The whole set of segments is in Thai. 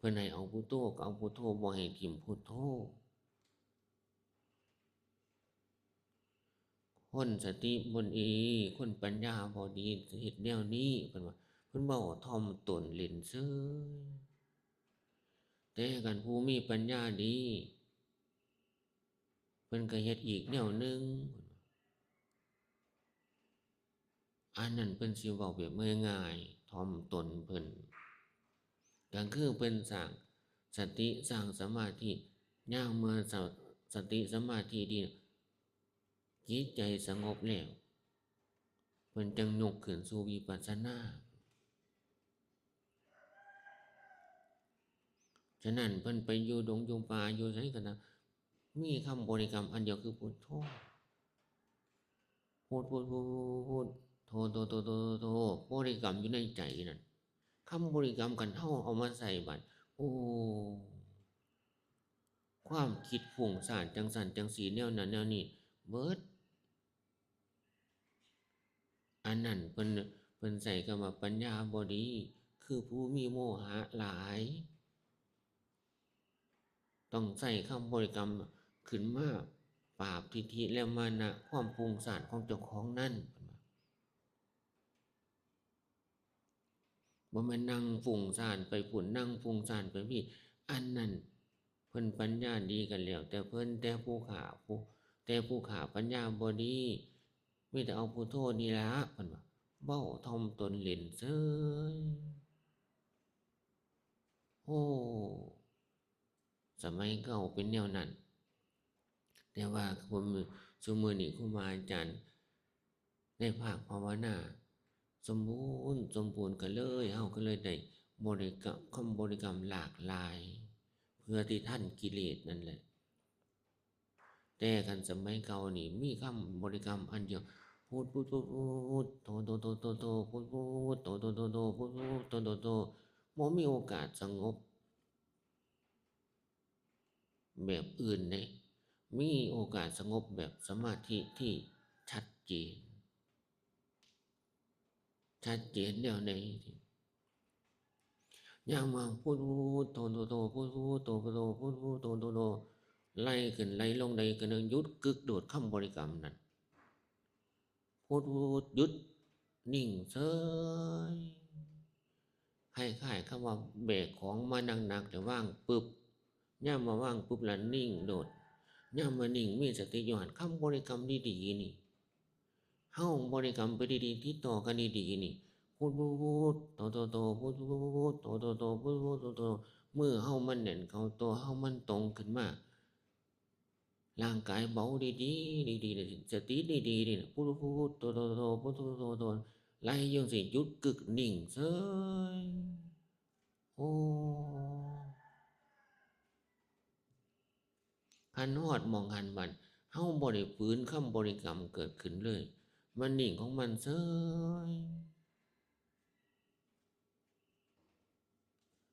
พิ่นให้เอาพุทโธก็เอาพุทโธบ่ให้ทิ่มพุทโธคนสติบ่ดีคนปัญญาบ่ดีเฮ็ดแนวนี้เพิ่นว่าเพิ่นเว้าถ่อมตนเล่นเฉยแต่คันผู้มีปัญญาดีเพิ่นก็เฮ็ดอีกแนวหนึ่งอันนั้นเพิ่นสิเว้าแบบง่ายๆถ่อมตนเพิ่นก็คือเพิ่นสร้างสติสร้างสมาธิยามเมื่อสติสมาธิดีจิตใจสงบแล้วเพิ่นจังยกขึ้นสู่วิปัสสนาฉะนั้นเพิ่นไปอยู่ดงอยู่ป่าอยู่ไสก็ตามมีคำบริกรรมอันเดียวคือพุทโธพุทพุทพุทพุทโธโธโธโธโธบริกรรมอยู่ในใจนั่นคำบริกรรมกันเฮาเอามาใส่บัดโอ้ความคิดฟุ้งซ่านจังซั่นจังซี่แนวนั้นแนวนี้เบิดอันนั้นเพิ่นใส่คำว่าปัญญาบ่ดีคือผู้มีโมหะหลายต้องใส่คำบริกรรมขึ้นมาปราบทิฏฐิและมานะความฟุ้งซ่านของเจ้าของนั่นบ่แม่นนั่งฟุ้งซ่านไปพุ่นนั่งฟุ้งซ่านไปพี่อันนั้นเพิ่นปัญญาดีกันแล้วแต่เพิ่นแต่ผู้ขาปัญญาบ่ดีมีแต่เอาพุทโธนี่ล่ะเพิ่นว่าเว้าถ่อมตนเล่นเฉยโอ้สมัยเก่าเป็นแนวนั้นแต่ว่าซุมื้อนี้ครูบาอาจารย์ในภาคภาวนาสมบูรณ์กันเลยเฮาก็เลยได้บริกรรมคำบริกรรมหลากหลายเพื่อที่ท่านกิเลสนั่นแหละแต่คันสมัยเก่านี่มีคำบริกรรมอันเดียวพุทพุทพุทพุทโธโธโธโธโธพุทพุทโธโธโธโธพุทพุทโธโธโธบ่มีโอกาสสงบแบบอื่นเด้มีโอกาสสงบแบบสมาธิที่ชัดเจนแนวไหนอย่างมาพุทโธโธโธพุทโธโธพุทโธโธไล่ขึ้นไล่ลงใดก็นึงหยุดกึกโดดคำบริกรรมนั้นพุทหยุดนิ่งเฉยคล้ายๆคำว่าเบรกของมาหนักๆแต่ว่างปึ๊บย่ามมาว่างปุ๊บแล้วนิ่งโดดย่ามมานิ่งมีสติอยู่หันคำบริกรรมดีๆนี่เฮาบริกรรมไปดีๆที่ต่อกันดีๆนี่พุทโธโธโธพุทโธโธโธพุทโธมือเฮามันแน่นเข้าตัวเฮามันตรงขึ้นมาร่างกายเบาดีๆดีๆสติดีๆนี่พุทโธโธพุทโธไล่จังสิหยุดกึกนิ่งเฉยโอ้คันฮอดมองหันบัดเฮาบ่ได้ฝืนคำบริกรรมเกิดขึ้นเลยมันนิ่งของมันเฉย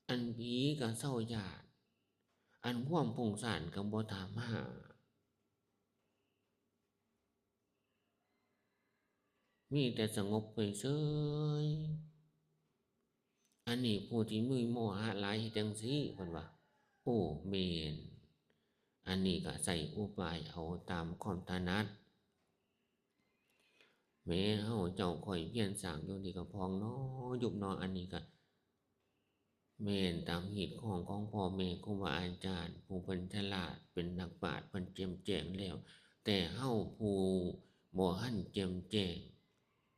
อันผีก็เศร้าญาติอันความฟุ้งซ่านก็บ่ถามหามีแต่สงบไปเฉยอันนี้ผู้ที่มีโมหะหลายจังซี่เพิ่นว่าโอ้แม่นอันนี้ก็ใส่อุบายเอาตามความถนัดแม้เฮาเจ้าค่อยเพียรสร้างอยู่นี่ก็พองน้อยุบน้ออันนี้ก็แม่นตามเหตุของพ่อแม่ครูบาอาจารย์ผู้เพิ่นฉลาดเป็นนักปราชญ์เพิ่นแจ่มแจ้งแล้วแต่เฮาผู้บ่ทันแจ่มแจ้ง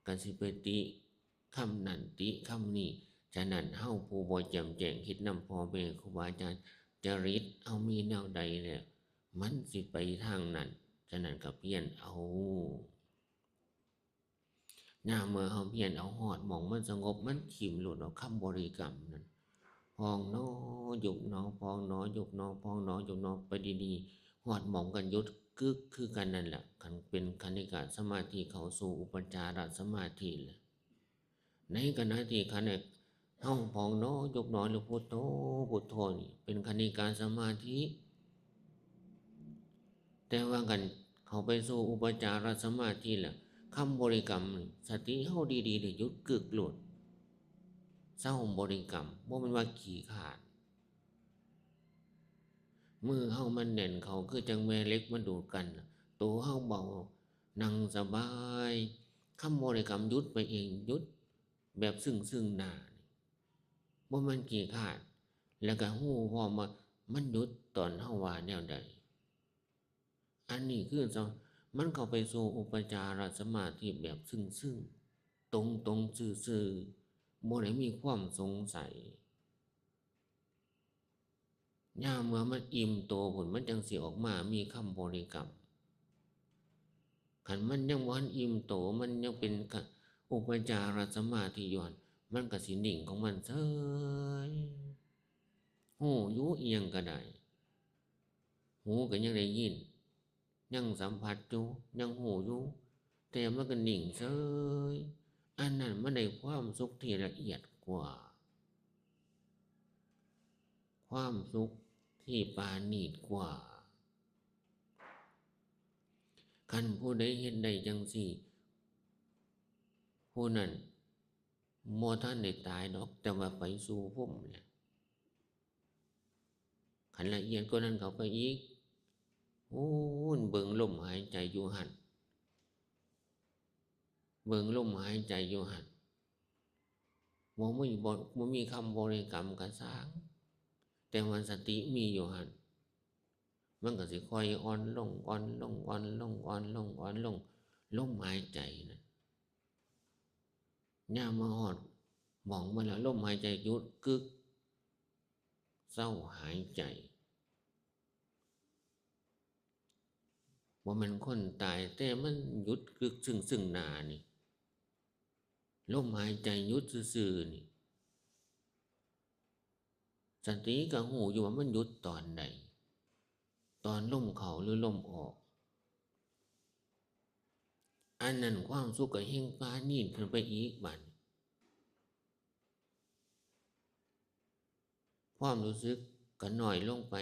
ก็สิไปติคำนั้นติคำนี้ฉะนั้นเฮาผู้บ่แจ่มแจ้งคิดนำพ่อแม่ครูบาอาจารย์จริตเฮามีแนวใดแล้วมันสิไปทางนั้นฉะนั้นก็เพียรเอายามเมื่อเฮาเพียรเอาฮอดหม้องมันสงบมันขิมโลดเอาคำบริกรรมนั้นพองหนอยุบหนอพองหนอยุบหนอพองหนอยุบหนอไปดีๆฮอดหม้องกันหยุดกึกคือกันนั่นแหละคันเป็นคณิกะสมาธิเข้าสู่อุปจารสมาธิแหละในขณะที่ขณะเฮาพองหนอยุบหนอหรือพุทโธนี่เป็นคณิกาสมาธิแต่ว่ากันเข้าไปสู่อุปจารสมาธิแหละคำบริกรรมสติเฮาดีๆได้หยุดกึกโลดเศร้าบริกรรมบ่แม่นว่าขี้ขลาด มือเฮามันแน่นเขาคือจังแม่เหล็กมันดูดกันตัวเฮาเบานั่งสบายคำบริกรรมหยุดไปเองหยุดแบบซึ่งหน้าบ่มันขี้คร้านแล้วก็ฮู้พร้อมว่ามันหยุดตอนเฮาว่าแนวใดอันนี้คือมันเข้าไปสู่อุปจารสมาธิแบบซึ่งตรงซื่อๆบ่ได้มีความสงสัยยามเมื่อมันอิ่มโตผลมันจังสิออกมามีคำบริกรรมคันมันยังบ่ทันอิ่มโตมันยังเป็นอุปจารสมาธิอยู่หั่นมันก็สินิ่งของมันเฉยฮู้อยู่อิหยังก็ได้หูก็ยังได้ยินยังสัมผัสอยู่ยังหูอยู่แต่มันก็นิ่งเฉยอันนั้นมันได้ความสุขที่ละเอียดกว่าความสุขที่ปราณีตกว่าคันผู้ใดเฮ็ดได้จังซี่ผู้นั้นบ่ทันได้ตายดอกแต่ว่าไปสู่พรหมแล้วคันละเอียดกว่านั้นเข้าไปอีกโอ้นเบิ่งลมหายใจอยู่หั่นเบิ่งลมหายใจอยู่หั่นบ่มีคำบริกรรมก็สร้างแต่ว่าสติมีอยู่หั่นมันก็สิค่อยอ่อนลงอ่อนลงอ่อนลงอ่อนลงอ่อนลงลมหายใจนั่นยามมาฮอดหม้องมันแล้วลมหายใจหยุดกึกเศร้าหายใจบ่แม่นคนตายแต่มันหยุดกึกซึ่งหน้านี่ลมหายใจหยุดซื่อๆนี่สติก็ฮู้อยู่ว่ามันหยุดตอนใดตอนลมเข้าหรือลมออกอันนั้นความสุขก็แฮ่งปราณีตขึ้นไปอีกบัดความรู้สึกก็น้อยลงไป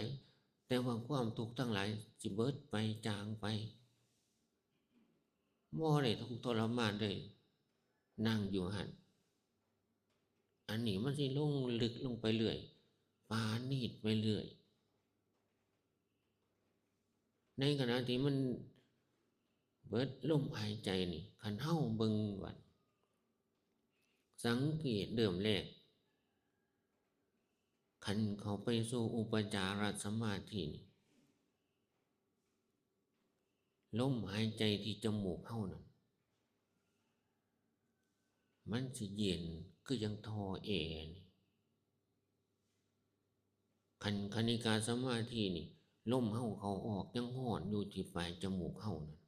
แต่ว่าความทุกข์ทั้งหลายสิเบิดไปจางไปบ่ได้ทุกข์ทรมานเลยนั่งอยู่หั่นอันนี้มันสิลงลึกลงไปเรื่อยปราณีตไปเรื่อยในขณะที่มันเบิดลมหายใจนี่คันเฮาเบิ่งว่าสังเกตเริ่มแรกคันเข้าไปสู่อุปจารสมาธินี่ลมหายใจที่จมูกเฮานั่นมันสิเย็นคือจังท่อแอร์นี่คันคณิกาสมาธินี่ลมเฮาเข้าออกยังร้อนอยู่ที่ปลายจมูกเฮานั่น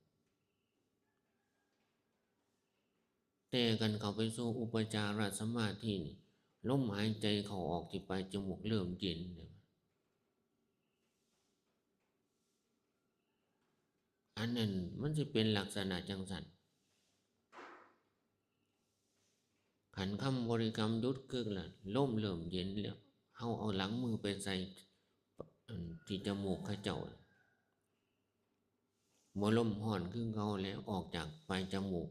แต่กันเข้าไปสู่อุปจารสมาธินี่ลมหายใจเข้าออกที่ปลายจมูกเริ่มเย็นอันนั้นมันสิเป็นลักษณะจังซั่นคันคำบริกรรมหยุดกึกล่ะลมเริ่มเย็นแล้วเฮาเอาหลังมือไปใส่ที่จมูกเขาเจ้าบ่ลมร้อนคือเก่าแล้วออกจากปลายจมูก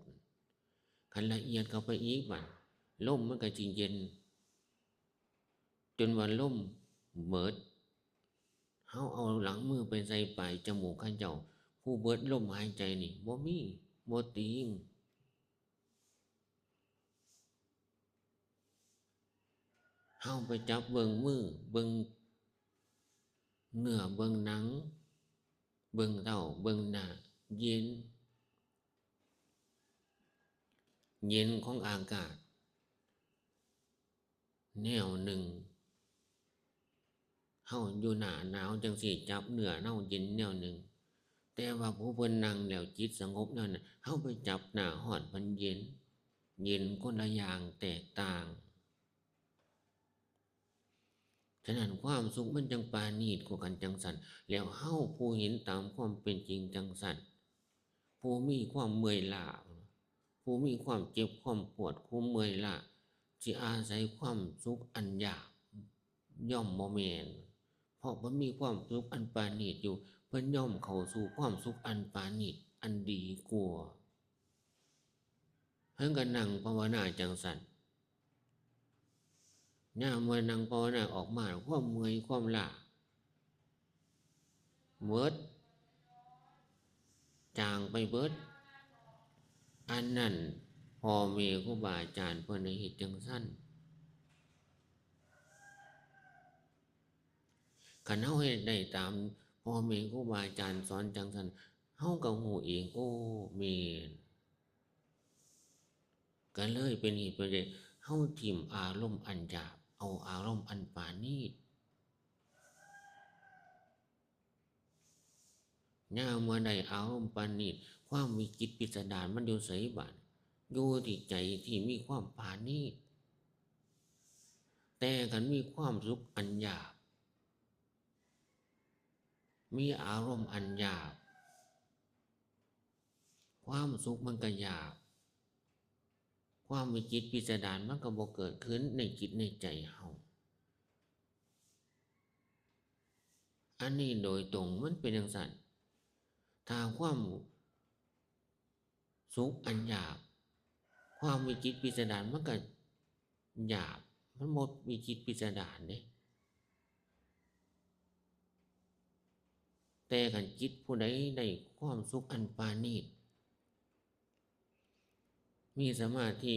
คันละเอียดเข้าไปอีกบัดลมมันก็สิเย็นจนว่าลมเบิดเฮาเอาหลังมือไปใส่ปลายจมูกเขาเจ้าผู้เบิดลมหายใจนี่บ่มีบ่ติงเฮาไปจับเบิ่งมือเบิ่งเนื้อเบิ่งหนังเบิ่งเท้าเบิ่งหน้าเย็นเย็นของอากาศแนวหนึ่งเฮาอยู่หน้าหนาวจังสิจับเนื้อเฮาเย็นแนวหนึ่งแต่ว่าผู้เพิ่นนั่งแล้วจิตสงบนั่นน่ะเฮาไปจับหน้าร้อนมันเย็นเย็นคนละอย่างแตกต่างฉะนั้นความสุขมันจังปราณีตกว่ากันจังสันแล้วเฮาผู้เห็นตามความเป็นจริงจังสันผู้มีความเมื่อยล้าผู้มีความเจ็บความปวดผู้เมื่อยล้าสิอาศัยความสุขอันหยาบย่อมบ่แม่นเพราะมันมีความสุขอันปราณีตอยู่เพิ่นย่อมเข้าสู่ความสุขอันปราณีตอันดีกว่าเพิ่นก็นั่งภาวนาจังสันยามเมื่อนั่งภาวนาออกมาความเมื่อยความล้า เบิดจางไปเบิดอันนั้นพ่อแม่ครูบาอาจารย์เพิ่นให้เฮ็ดจังซั่นคันเฮาเฮ็ดได้ตามพ่อแม่ครูบาอาจารย์สอนจังซั่นเฮาก็ฮู้เองโอ้แม่นก็เลยเป็นเหตุเป็นผลเฮาถิ้มอารมณ์อันหยาบเอาอารมณ์อันปราณีตยามเมื่อใดอารมณ์ปราณีตความวิจิตรพิสดารมันอยู่ไสบัดอยู่ที่ใจที่มีความปราณีตแต่คันมีความสุขอันหยาบมีอารมณ์อันหยาบความสุขมันก็หยาบความวิจิตรพิสดารมันก็บ่เกิดขึ้นในจิตในใจเฮาอันนี้โดยตรงมันเป็นจังซั่นถ้าความสุขอันหยาบความวิจิตรพิสดารมันก็หยาบมันหมดวิจิตรพิสดารเด้แต่คันจิตผู้ใดได้ความสุขอันปราณีตมีสมาธิ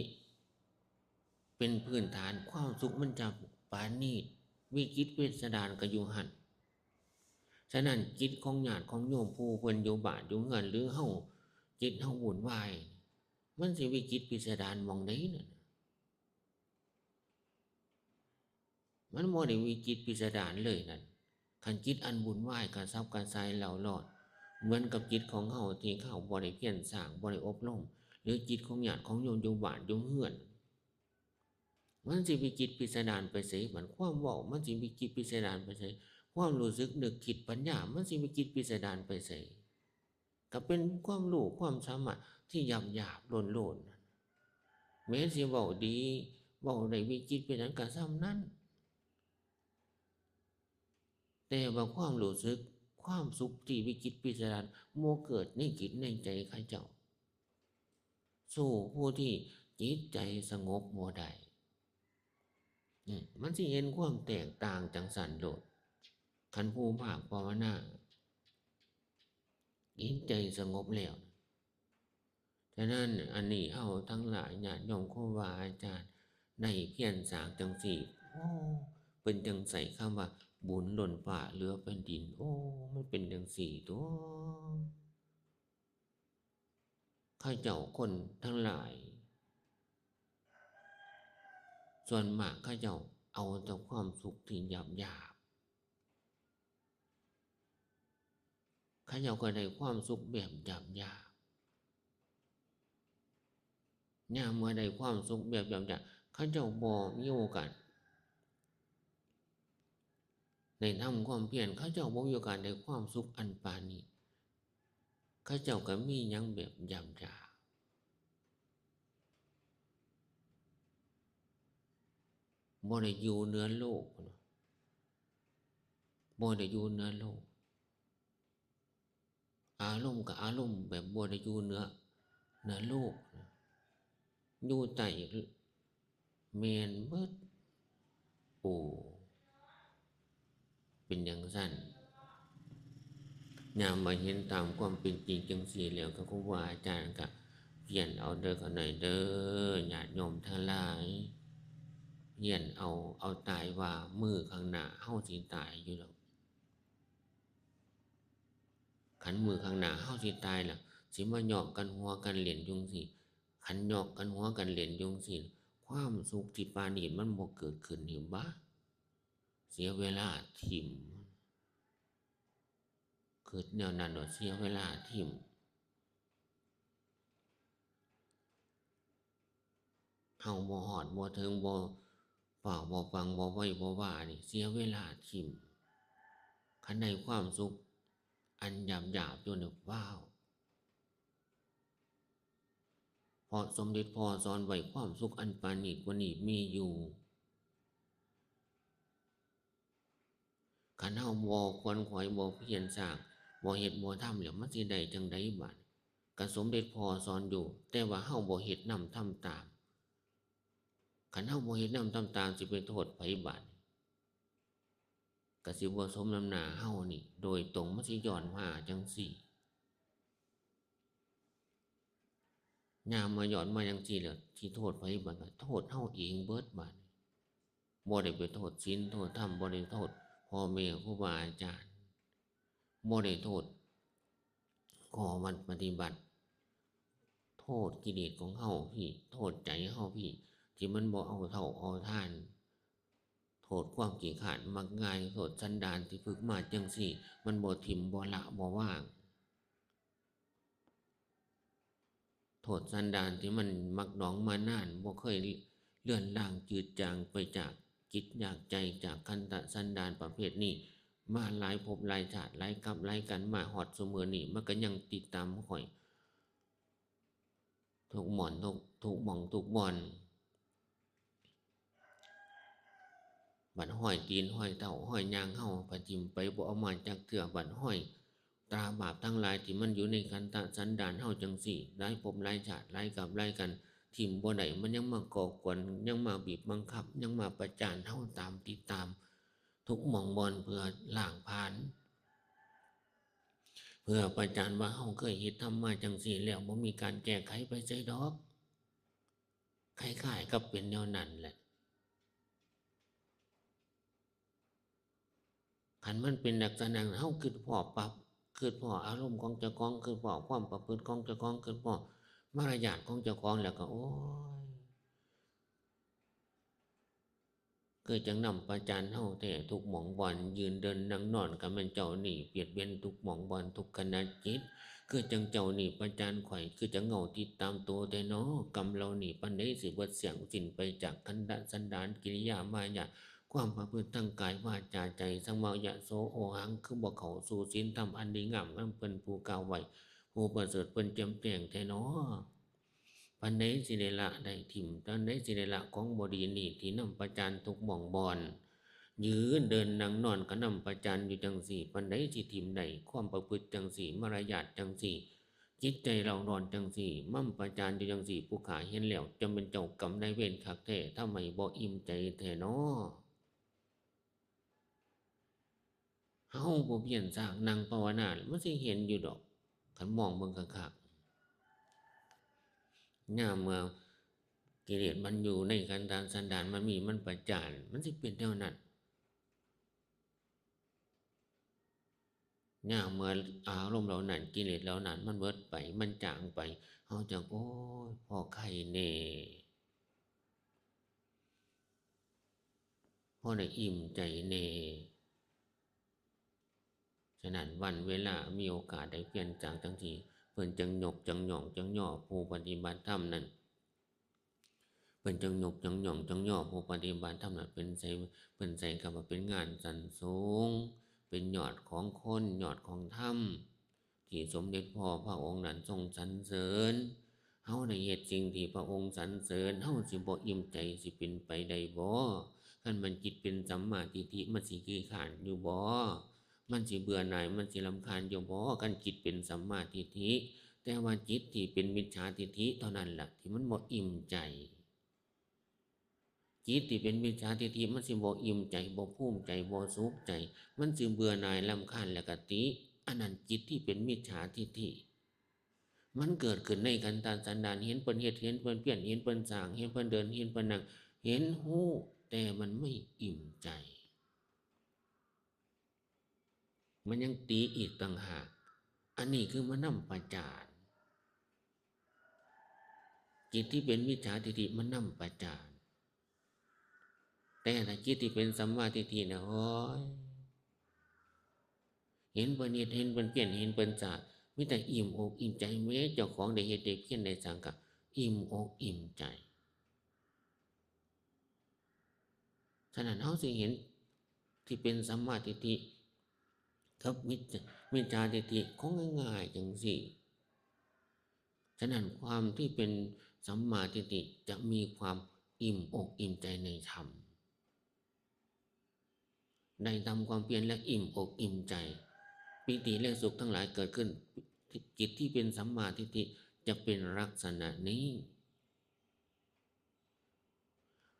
เป็นพื้นฐานความสุขมันจะปราณีตวิจิตรพิสดารก็อยู่หั่นฉะนั้นจิตของญาติของโยมผู้เพิ่นอยู่บ้านอยู่เรือนหรือเฮาจิตเฮาวุ่นวายมันสิวิจิตรพิสดารหม้องใดนั่นมันบ่ได้วิจิตรพิสดารเลยนั่นคันจิตอันวุ่นวายกระสับกระส่ายเร่าร้อนเหมือนกับจิตของเฮาที่เขาบ่ได้เพียรสร้างบ่ได้อบรมหรือจิตของญาติของโยมอยู่บ้านอยู่เรือนมันสิวิจิตรพิสดารไปไสบัดความเว้ามันสิวิจิตรพิสดารไปไสความรู้สึกนึกคิดปัญญามันสิวิจิตรพิสดารไปไสก็เป็นความรู้ความสามารถที่หยาบๆโลนๆแม้สิเว้าดีเว้าได้วิจิตรพิสดารก็ส่ำนั้นแต่ว่าความรู้สึกความสุขที่วิจิตรพิสดารบ่เกิดในจิตในใจข้าเจ้าสู้ผู้ที่จิตใจสงบบ่ได้มันสิเห็นความแตกต่างจังซั่นโลดคันผู้ภาคภาวนาจิตใจสงบแล้วฉะนั้นอันนี้เฮาทั้งหลายญาติโยมครูบาอาจารย์ได้เพียรสร้างจังซี่โอ้เพิ่นจังใส่คำว่าบุญล้นฟ้าเหลือแผ่นดินโอ้มันเป็นจังซี่ตั่วข้าเจ้าคนทั้งหลายส่วนมากข้าเจ้าเอาแต่ความสุขที่หยาบๆข้าเจ้าก็ได้ความสุขแบบหยาบๆยามเมื่อได้ความสุขแบบหยาบๆข้าเจ้าบ่มีโอกาสได้ทำความเพียรข้าเจ้าบ่มีโอกาสได้ความสุขอันปราณีตข้าเจ้าก็มีหยังแบบหยาบๆบ่ได้อยู่เหนือโลกบ่ได้อยู่เหนือโลกอารมณ์ก็อารมณ์แบบบ่ได้อยู่เหนือโลกอยู่ใต้แม่นเบิดโอ้เป็นจังซั่นยามมาเห็นตามความเป็นจริงจังซี่แล้วก็ครูบาอาจารย์ก็เพียรเอาเด้อเขาหน่อยเด้อญาติโยมทั้งหลายเพียรเอาตายว่ามื้อข้างหน้าเฮาสิตายอยู่ดอกคันมื้อข้างหน้าเฮาสิตายแล้วสิมาเหยาะกันหัวกันเล่นอยู่จั่งซี้คันเหยาะกันหัวกันเล่นอยู่จั่งซี้ความสุขที่ปราณีตมันบ่เกิดขึ้นนี่บะเสียเวลาทิ่มคิดแนวนั้นว่าเสียเวลาทิ่มเฮาบ่ฮอดบ่ถึงบ่ฟ้าวบ่ฟังบ่ไหวบ่ว่านี่เสียเวลาทิ่มคันได้ความสุขอันหยาบๆอยู่นี่ว้าวเพราะสมเด็จพ่อสอนไว้ความสุขอันปราณีตกว่านี้มีอยู่คันเฮาบ่ขวนขวายบ่เพียรสร้างบ่เฮ็ดบ่ทำแล้วมันสิได้จั่งใดบัดก็สมเด็จพ่อสอนอยู่แต่ว่าเฮาบ่เฮ็ดนำทำตามคันเฮาบ่เฮ็ดนำทำตามสิไปโทษไผบัด กสิบ่สมน้ำหน้าเฮานี่โดยตรงมันสิย้อนมาจังซี่ยามมาย้อนมาจังซี่แล้วสิโทษไผบัดโทษเฮาเองเบิดบัดบ่ได้ไปโทษศีลโทษธรรมบ่ได้โทษพ่อแม่ครูบาอาจารย์บ่ได้โทษข้อวัดปฏิบัติโทษกิเลสของเฮาพี่โทษใจเฮาพี่ที่มันบ่เอาเท่าเอาท่านโทษความขี้ขลาดมักง่ายโทษสันดานที่ฝึกมาจังซี่มันบ่ทิ่มบ่ละบ่ว่างโทษสันดานที่มันมักหนองมานานบ่เคยเลื่อนล่างจืดจางไปจากจิตอยากใจจากคันตะสันดานประเภทนี้มาหลายภพหลายชาติหลายกับหลายกันมาฮอดซุมื้อนี้มันก็ยังติดตามข่อยทุกหม่อนทุกหม่องทุกบ่อนบัดห้อยตีนห้อยเท้าห้อยยางเฮาปะทิ่มไปบ่เอามาจักเทื่อบัดห้อยตราบาปทั้งหลายที่มันอยู่ในคันตะสันดานเฮาจังซี่หลายภพหลายชาติหลายกับหลายกันทิ่มบ่ได้มันยังมาก่อกวนยังมาบีบบังคับยังมาประจานเฮาตามติดตามทุกหม่องบ่อนเพื่อล้างผลาญเพื่อประจานว่าเฮาเคยเฮ็ดทำมาจังซี่แล้วบ่มีการแก้ไขไปไสดอกคล้ายๆกับเป็นแนวนั้นแหละคันมันเป็นลักษณะเฮาคิดพ้อปรับคิดพ้ออารมณ์ของเจ้าของคิดพ้อความประพฤติของเจ้าของคิดพ้อมารยาทของเจ้าของแล้วก็โอ้ยเกิดจังนำประจานเฮาแท้ทุกหม่องบ่อนยืนเดินนั่งนอนก็แม่นเจ้านี่เบียดเบียนทุกหม่องบ่อนทุกขณะจิตคือจังเจ้านี่ประจานข่อยคือจังเงาติดตามตัวแต่น้อกรรมเรานี่ปานใดสิเบิดเสียงสิ้นไปจากคันดะสันดานกิริยามายาความประพฤติทางกายวาจาใจสังเมายะโสโอหังคือบ่เข้าสู่ศีลธรรมอันดีงามนั้นเพิ่นผู้กล่าวไว้ผู้ประเสริฐเพิ่นแจ่มแจ้งแท้น้อปันใดสิได้ละได้ถิ่มปันใดสิได้ละของบ่ดีนี่ที่นำประจานทุกหม่องบ่อนยืนเดินนั่งนอนก็นำประจานอยู่จังสี่ปันใดสิถิ่มได้ความประพฤติจังสี่มารยาทจังสี่จิตใจเรานอนจังสี่มั่มประจานอยู่จังสี่ผู้ขาเห็นแล้วจำเป็นเจ้ากรรมนายเวรคักแท้ทำไมบ่อิ่มใจแท้น้อเฮาบ่เพียรสร้างนั่งภาวนามันสิเห็นอยู่ดอกคันมองเบิ่งคักๆยามเมื่อกิเลสมันอยู่ในกันดานสันดานมันมีมันประจานมันสิเป็นแนวนั้นยามเมื่ออารมณ์เหล่านั้นกิเลสเหล่านั้นมันเบิดไปมันจางไปเฮาจังโอ้ยพอไข่แน่พอได้อิ่มใจแน่ฉะนั้นวันเวลามีโอกาสได้เปลี่ยนจากจังซี่เพิ่นจังยกจังหย่องจังย่อผู้ปฏิบัติธรรมนั้นเพิ่นจังยกจังหย่องจังย่อผู้ปฏิบัติธรรมนั้นเป็นใส่เพิ่นใส่คำว่าเป็นงานสันสูงเป็นยอดของคนยอดของธรรมที่สมเด็จพ่อพระองค์นั้นทรงสรรเสริญเฮาได้เฮ็ดสิ่งที่พระองค์สรรเสริญเฮาสิบ่อิ่มใจสิเป็นไปได้บ่คันมันจิตเป็นสัมมาทิฏฐิมันสิขี้คร้านอยู่บ่มันสิเบื่อหน่ายมันสิรำคาญอยู่บ่คันจิตเป็นสัมมาทิฏฐิแต่ว่าจิตที่เป็นมิจฉาทิฏฐิเท่านั้นล่ะที่มันบ่อิ่มใจจิตที่เป็นมิจฉาทิฏฐิมันสิบ่อิ่มใจบ่ภูมิใจบ่สุขใจมันสิเบื่อหน่ายรำคาญแล้วก็ติอันนั้นจิตที่เป็นมิจฉาทิฏฐิมันเกิดขึ้นในขันธสันดานเห็นเพิ่นเฮ็ดเห็นเพิ่นเปลี่ยนเห็นเพิ่นสร้างเห็นเพิ่นเดินเห็นเพิ่นนั่งเห็นฮู้แต่มันไม่อิ่มใจมันยังตีอีกต่างหากอันนี้คือมันนำประจานจิตที่เป็นมิจฉาทิฏฐิมันนำประจานแต่ถ้าจิตที่เป็นสัมมาทิฏฐินะโอ้ยเห็นเพิ่นเฮ็ดเห็นเพิ่นเปลี่ยนเห็นเพิ่นสร้างมีแต่อิ่มอกอิ่มใจแม้เจ้าของได้เฮ็ดได้เพียรได้สร้างก็อิ่มอกอิ่มใจฉะนั้นเฮาสิเห็นที่เป็นสัมมาทิฏฐิกับมิจฉาทิฏฐิของง่ายๆจังซี่ฉะนั้นความที่เป็นสัมมาทิฏฐิจะมีความอิ่มอกอิ่มใจในธรรมได้ทำความเพียรและอิ่มอกอิ่มใจปิติและสุขทั้งหลายเกิดขึ้นจิตที่เป็นสัมมาทิฏฐิจะเป็นลักษณะนี้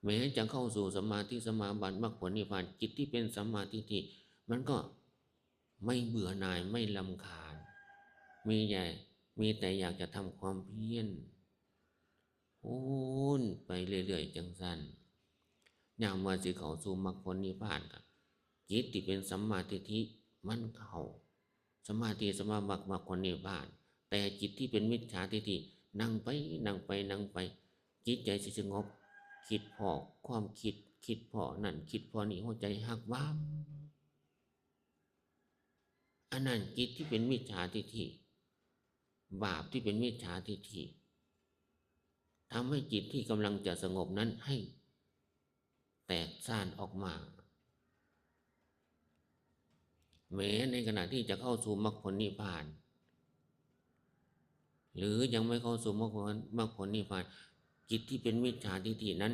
แม้จะเข้าสู่สมาธิสมาบัติมรรคผลนิพพานจิตที่เป็นสัมมาทิฏฐิ มันก็ไม่เบื่อหน่ายไม่รำคาญมีแต่อยากจะทำความเพียรโอ้นไปเรื่อยๆจังสั้นอย่างมาสิเขาสู่มรรคผลนิพพานกันจิตที่เป็นสัมมาทิฏฐิมันเข้าสมาธิสมาบัติมรรคผลนิพพานแต่จิตที่เป็นมิจฉาทิฏฐินั่งไปจิตใจสงบคิดพอความคิดพอนั่นคิดพอนี่หัวใจหักว้ามอันนั้นจิตที่เป็นมิจฉาทิฏฐิบาปที่เป็นมิจฉาทิฏฐิทำให้จิตที่กำลังจะสงบนั้นให้แตกซ่านออกมาแม้ในขณะที่จะเข้าสู่มรรคผลนิพพานหรือยังไม่เข้าสู่มรรคผลนิพพานจิตที่เป็นมิจฉาทิฏฐินั้น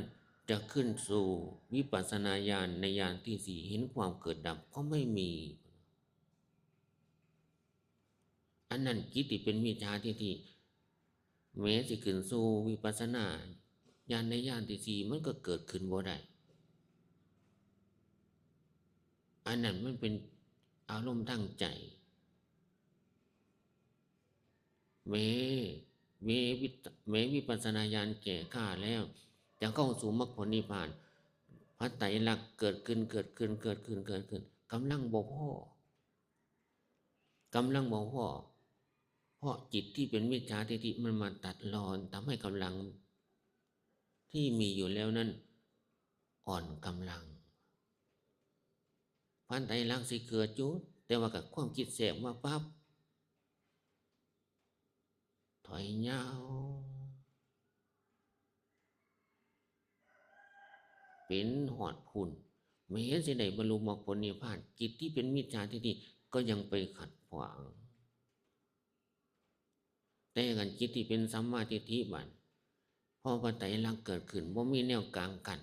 จะขึ้นสู่วิปัสสนาญาณในญาณที่สี่เห็นความเกิดดับก็ไม่มีอันนั้นจิตที่เป็นมิจฉาทิฏฐิแม้สิขึ้นสู่วิปัสสนาญาณในญาณที่สี่มันก็เกิดขึ้นบ่ได้อันนั้นมันเป็นอารมณ์ตั้งใจแม้วิปัสสนาญาณแก่กล้าแล้วจะเข้าสู่มรรคผลนิพพานพระไตรลักษณ์เกิดขึ้นกำลังบ่พอเพราะจิตที่เป็นมิจฉาทิฏฐิมันมาตัดรอนทำให้กำลังที่มีอยู่แล้วนั้นอ่อนกำลังพระไตรลักษณ์สิเกิดจุดแต่ว่ากับความคิดแสบมาปั๊บถอยยาวเป็นหอดพุ่นไม่เห็นสิได้บรรลุมรรคผลนิพพานจิตที่เป็นมิจฉาทิฏฐิก็ยังไปขัดขวางแต่กันจิตที่เป็นสัมมาทิฏฐิบัดพอพระไตรลักษณ์เกิดขึ้นบ่มีแนวกลางกัน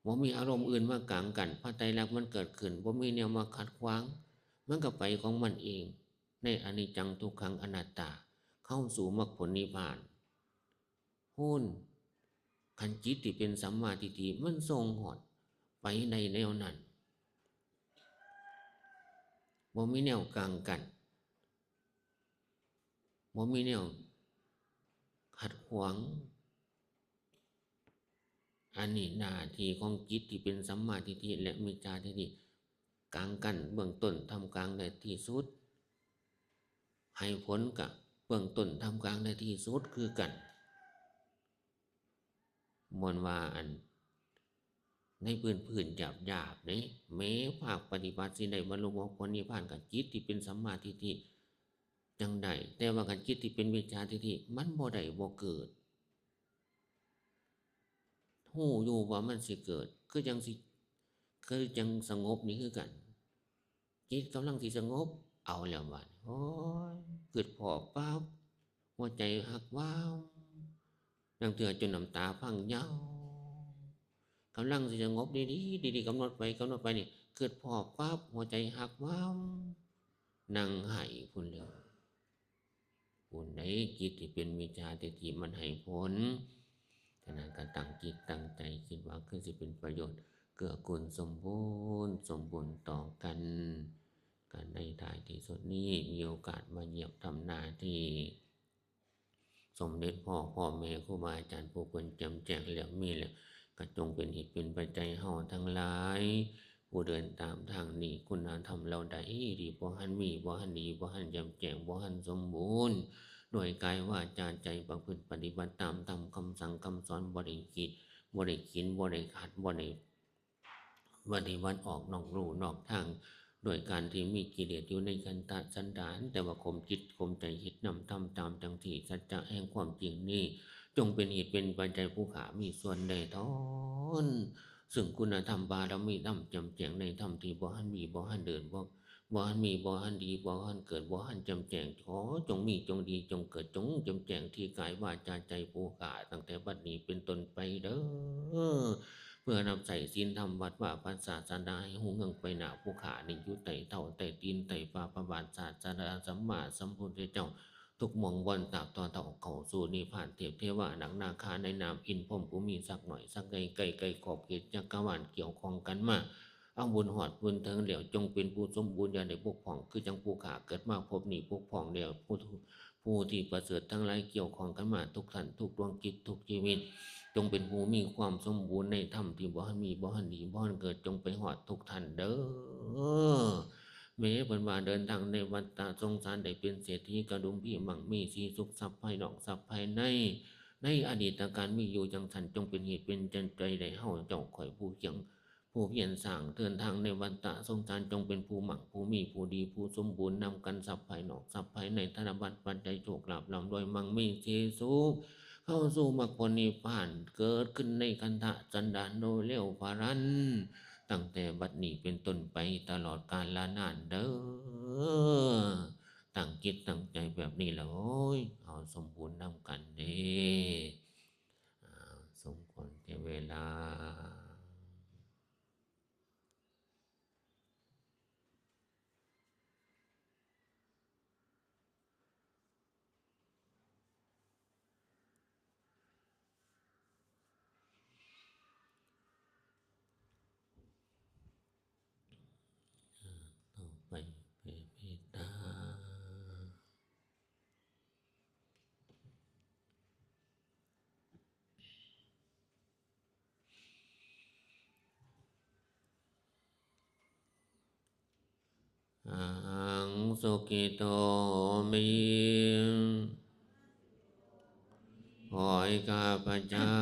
บ่มีอารมณ์อื่นมากลางกันพระไตรลักษณ์มันเกิดขึ้นบ่มีแนวมาขัดขวางมันก็ไปของมันเองในอนิจจังทุกขังอนัตตาเข้าสู่มรรคผลนิพพานหุ้นขันจิตที่เป็นสัมมาทิฏฐิมันทรงหอดไปในแนวนั้นบ่มีแนวกลางกันบ่มีแนวขัดขวางอันนี้หน้าที่ของจิตที่เป็นสัมมาทิฏฐิและมิจฉาทิฏฐิกลางกันเบื้องต้นทำกลางในที่สุดให้ผลกับเบื้องต้นทำกลางในที่สุดคือกันมวลว่าอันในพื้นหยาบนี่แม้ภาคปฏิบัติสิได้บรรลุมรรคผลนิพพานกับจิตที่เป็นสัมมาทิฏฐิจังใดแต่ว่ากันจิตที่เป็นมิจฉาทิฏฐิมันบ่ได้บ่เกิดฮู้อยู่ว่ามันสิเกิดคือจังสงบนี่คือกันจิตกำลังสิสงบเอาแล้วบัดโอ้ยเกิดพอปั๊บหัวใจหักว้าวนังเถื่อจนน้ำตาพังเย้ากำลังสิสงบดีกำหนดไปนี่เกิดพอปั๊บหัวใจหักว้าวนั่งไห้พุ่นเลยพุ่นใดจิตที่เป็นมิจฉาทิฏฐิมันให้ผลฉะนั้นก็ตั้งจิตตั้งใจคิดว่าคือสิเป็นประโยชน์เกื้อกูลสมบูรณ์ต่อกันในท้ายที่สุดนี้มีโอกาสมาเยี่ยมทำหน้าที่สมเด็จพ่อแม่ครูบาอาจารย์ผู้เพิ่นแจ่มแจ้งแล้วมีแล้วก็จงเป็นเหตุเป็นปัจจัยเฮาทั้งหลายผู้เดินตามทางนี้คุณธรรมเราได้ดีบ่หันมีบ่หันดีบ่หันแจ่มแจ้งบ่หันสมบูรณ์ด้วยกายวาจาใจประพฤติปฏิบัติตามธรรมคำสั่งคำสอนบ่ได้คิดบ่ได้ขินบ่ได้ขัดบ่ได้ปฏิบัติออกนอกรูนอกทางโดยการที่มีกิเลสอยู่ในกันตสันดานแต่ว่าข่มจิตข่มใจคิดนำทำตามจังที่สัจจะแห่งความจริงนี้จงเป็นเหตุเป็นปัจจัยผู้ขามีส่วนได้ทอนซึ่งคุณธรรมบารมีธรรมจำแจงในธรรมที่บ่หันมีบ่หันเดินบ่หันมีบ่หันดีบ่หันเกิดบ่หันจำแจงขอจงมีจงดีจงเกิดจงจำแจงที่กายวาจาใจผู้ขาตั้งแต่บัดนี้เป็นต้นไปเด้อเพื่อนำใส่ศีลธรรมวัดว่าพันศาสนาให้หูเงืองไปหนาผู้ขาในยุไต่เท่าไต่ตีนไต่ฟ้าพระบาทศาสนาสัมมาสัมพุทธเจ้าทุกมองวันตาบตอนเต่าเขาสู่นิพพานเทพเทวาหนังนาคาในนามอินพรหมผู้มีสักหน่อยสักไกลขอบเขตจักรวาลเกี่ยวข้องกันมา เอาบุญหอดบุญเทิงเหลียวจงเป็นผู้สมบูรณ์อย่าได้บกพร่องคือจังผู้ขาเกิดมาพบนี่บกพร่องเดียวผู้ที่ประเสริฐทั้งหลายเกี่ยวข้องกันมาทุกท่านทุกดวงจิตทุกชีวิตจงเป็นผู้มีความสมบูรณ์ในธรรมที่บ่ให้มีบ่ให้ดีบ่ให้เกิดจงไปหอดทุกท่านเด้อแม้เพิ่นว่าเดินทางในวัฏฏะสงสารได้เป็นเศรษฐีกระดุมพี่มั่งมีสีสุขทรัพย์ภายนอกทรัพย์ภายในอดีตการมีอยู่จังสันจงเป็นเหตุเป็นใจได้เฮาเจ้าข่อยผู้เคียงผู้เพียรสร้างเดินทางในวัฏฏะสงสารจงเป็นผู้มั่งผู้มีผู้ดีผู้สมบูรณ์นำกันทรัพย์ภายนอกทรัพย์ภายในธนบัตรปัจจัยโชคลาภร่ำรวยมั่งมีสีสุขเข้าสู่มรรคผลนิพพานเกิดขึ้นในคันธะสันดานโดยเร็วพารันตั้งแต่บัดนี้เป็นต้นไปตลอดกาลนานเด้อตั้งจิตตั้งใจแบบนี้แล้วโอ้ยเอาสมบูรณ์นำกันเด้สมควรแก่เวลาต่อไปเมตตาอังสุกิโตมิขอให้ข้าพเจ้า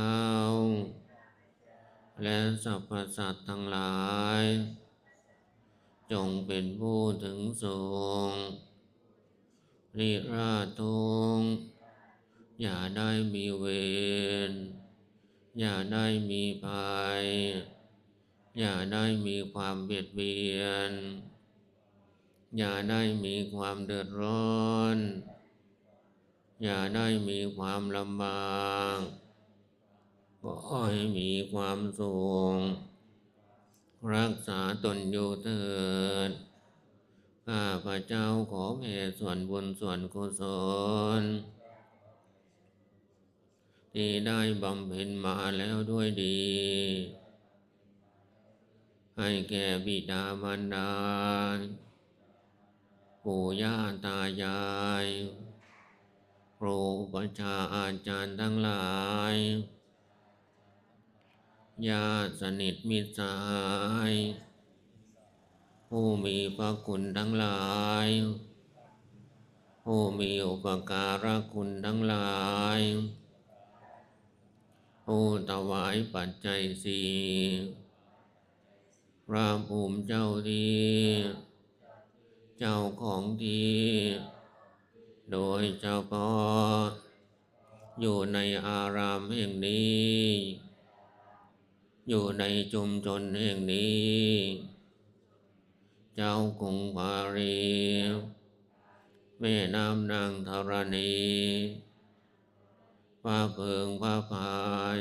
และสรรพสัตว์ทั้งหลายจงเป็นผู้ถึงสูงนิราชทุกข์อย่าได้มีเวรอย่าได้มีภัยอย่าได้มีความเบียดเบียนอย่าได้มีความเดือดร้อนอย่าได้มีความลำบากขอให้มีความสุขรักษาตนอยู่เถิดข้าพเจ้าขอแผ่ส่วนบุญส่วนกุศลที่ได้บำเพ็ญมาแล้วด้วยดีให้แก่บิดามารดาปู่ย่าตายายครูอุปัชฌาย์อาจารย์ทั้งหลายญาติสนิทมิตรสหายผู้มีพระคุณทั้งหลายผู้มีอุปการะคุณทั้งหลายผู้ถวายปัจจัยสี่พระภูมิเจ้าที่เจ้าของที่โดยเฉพาะอยู่ในอารามแห่งนี้อยู่ในชุมชนแห่งนี้เจ้ากรุงปารีสแม่น้ำนางธรณีพระเพิงพระพาย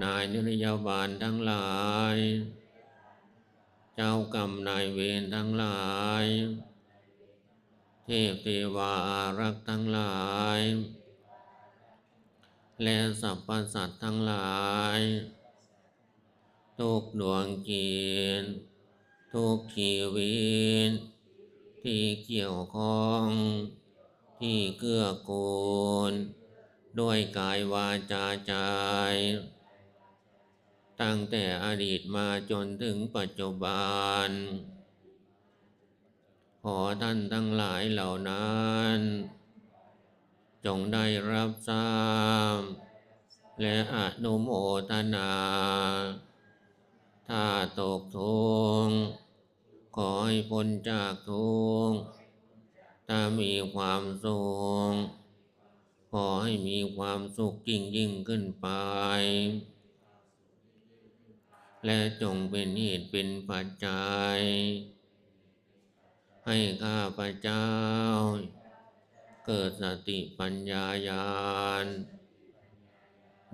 นายนิรยาบาลทั้งหลายเจ้ากรรมนายเวรทั้งหลายเทพเทวาอารักษ์ทั้งหลายและสรรพสัตว์ทั้งหลายทุกดวงจิตทุกชีวิตที่เกี่ยวข้องที่เกื้อกูลด้วยกายวาจาใจตั้งแต่อดีตมาจนถึงปัจจุบันขอท่านทั้งหลายเหล่านั้นจงได้รับทราบและอนุโมทนาถ้าตกทุกข์ขอให้พ้นจากทุกข์ถ้ามีความสุขขอให้มีความสุขยิ่งขึ้นไปและจงเป็นเหตุเป็นปัจจัยให้ข้าพเจ้าเกิดสติปัญญาญาณ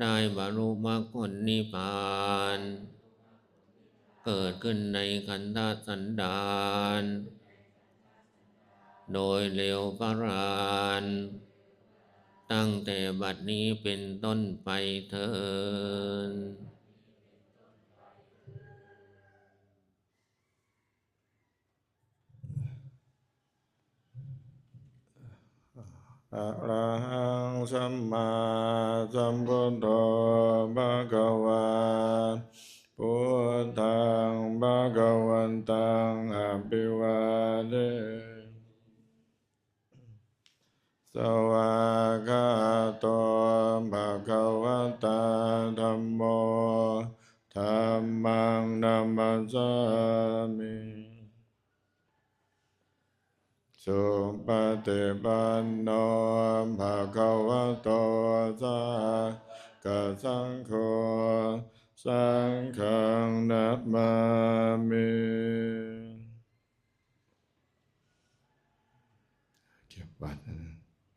ได้บรรลุมรรคผลนิพพานเกิดขึ้นในขันธสันดานโดยเร็วพระราญตั้งแต่บัดนี้เป็นต้นไปเถิด อะระหังสัมมาสัมพุทโธภะคะวาพุทธังภะคะวันตังอะภิวาเทสวากขาโตภะคะวะตาธัมโมธัมมังนัมมัสสามิสุปฏิปันโนภะคะวะโตสากสังโฆสังฆังนัมมามิเก็บบัตรนะ